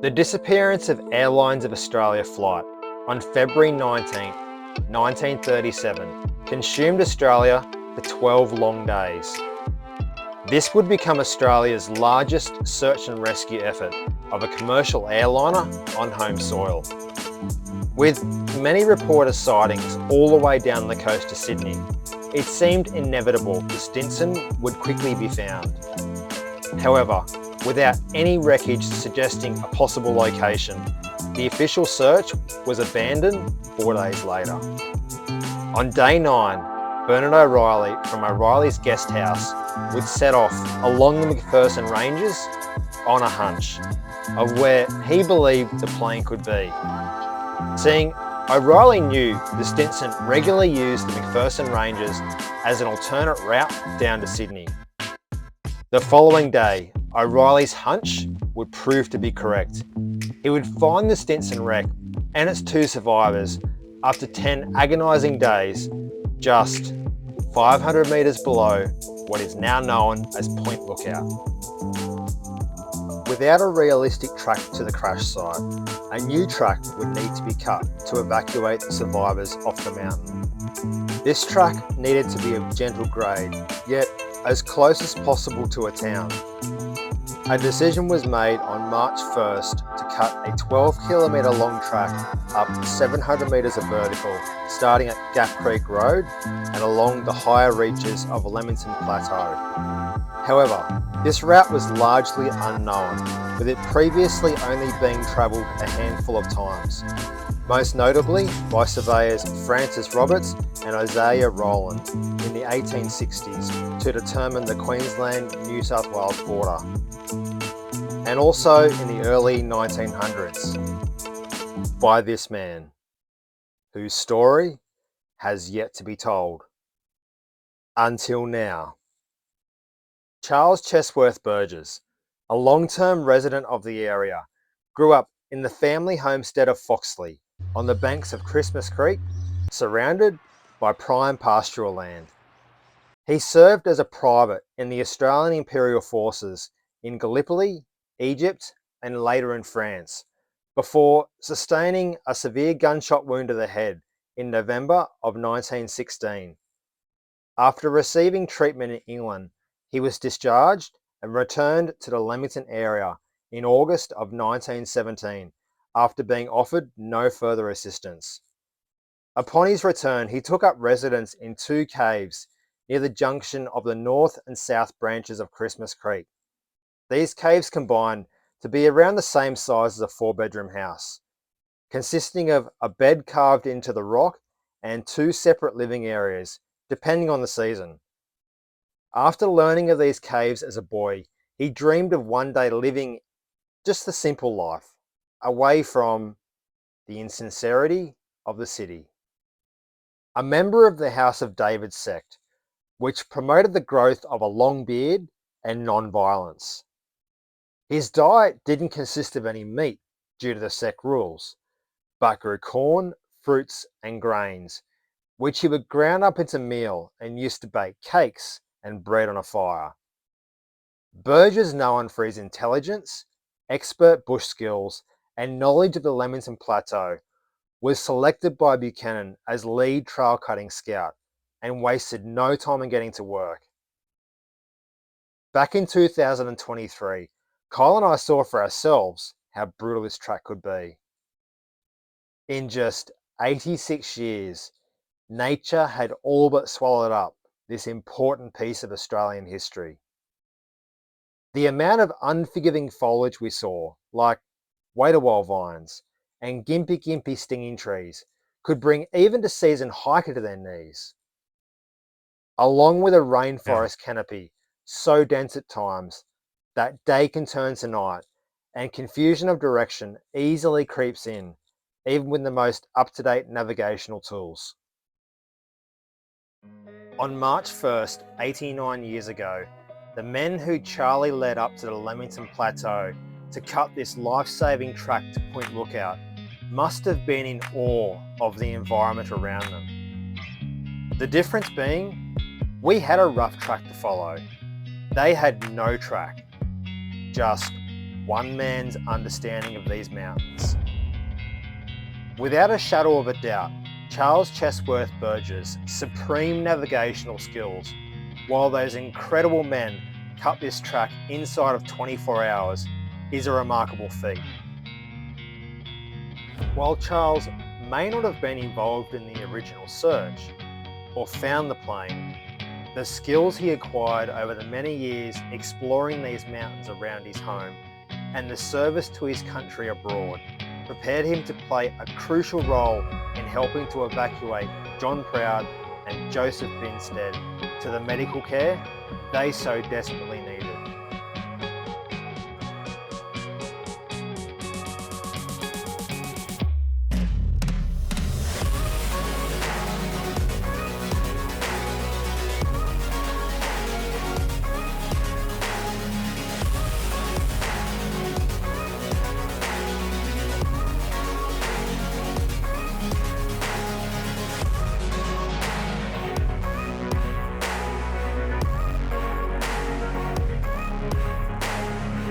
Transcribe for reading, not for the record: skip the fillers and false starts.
The disappearance of Airlines of Australia flight on February 19, 1937 consumed Australia for 12 long days. This would become Australia's largest search and rescue effort of a commercial airliner on home soil. With many reporter sightings all the way down the coast to Sydney, it seemed inevitable the Stinson would quickly be found. However, without any wreckage suggesting a possible location, the official search was abandoned 4 days later. On day 9, Bernard O'Reilly from O'Reilly's guest house would set off along the McPherson Ranges on a hunch of where he believed the plane could be. Seeing O'Reilly knew the Stinson regularly used the McPherson Ranges as an alternate route down to Sydney. The following day, O'Reilly's hunch would prove to be correct. He would find the Stinson wreck and its 2 survivors after 10 agonising days, just 500 metres below what is now known as Point Lookout. Without a realistic track to the crash site, a new track would need to be cut to evacuate the survivors off the mountain. This track needed to be of gentle grade, yet as close as possible to a town. A decision was made on March 1st to cut a 12-kilometre long track up 700 metres of vertical, starting at Gap Creek Road and along the higher reaches of Lamington Plateau. However, this route was largely unknown, with it previously only being travelled a handful of times, most notably by surveyors Francis Roberts and Isaiah Rowland in the 1860s to determine the Queensland-New South Wales border, and also in the early 1900s by this man, whose story has yet to be told. Until now. Charles Chesworth Burgess, a long-term resident of the area, grew up in the family homestead of Foxley on the banks of Christmas Creek, surrounded by prime pastoral land. He served as a private in the Australian Imperial Forces in Gallipoli, Egypt, and later in France, before sustaining a severe gunshot wound to the head in November of 1916. After receiving treatment in England, he was discharged and returned to the Lamington area in August of 1917 after being offered no further assistance. Upon his return, he took up residence in 2 caves near the junction of the north and south branches of Christmas Creek. These caves combined to be around the same size as a 4-bedroom house, consisting of a bed carved into the rock and 2 separate living areas, depending on the season. After learning of these caves as a boy, he dreamed of one day living just the simple life, away from the insincerity of the city. A member of the House of David sect, which promoted the growth of a long beard and non-violence. His diet didn't consist of any meat due to the sect rules, but grew corn, fruits and grains, which he would ground up into meal and used to bake cakes and bread on a fire. Burgess, known for his intelligence, expert bush skills, and knowledge of the Lamington Plateau, was selected by Buchanan as lead trail cutting scout and wasted no time in getting to work. Back in 2023, Kyle and I saw for ourselves how brutal this track could be. In just 86 years, nature had all but swallowed up this important piece of Australian history. The amount of unforgiving foliage we saw, like waterwall vines and gimpy stinging trees, could bring even the seasoned hiker to their knees. Along with a rainforest canopy so dense at times that day can turn to night and confusion of direction easily creeps in, even with the most up-to-date navigational tools. On March 1st, 89 years ago, the men who Charlie led up to the Lamington Plateau to cut this life-saving track to Point Lookout must have been in awe of the environment around them. The difference being, we had a rough track to follow. They had no track, just one man's understanding of these mountains. Without a shadow of a doubt, Charles Chesworth Burgess' supreme navigational skills, while those incredible men cut this track inside of 24 hours, is a remarkable feat. While Charles may not have been involved in the original search or found the plane, the skills he acquired over the many years exploring these mountains around his home and the service to his country abroad prepared him to play a crucial role in helping to evacuate John Proud and Joseph Binstead to the medical care they so desperately needed.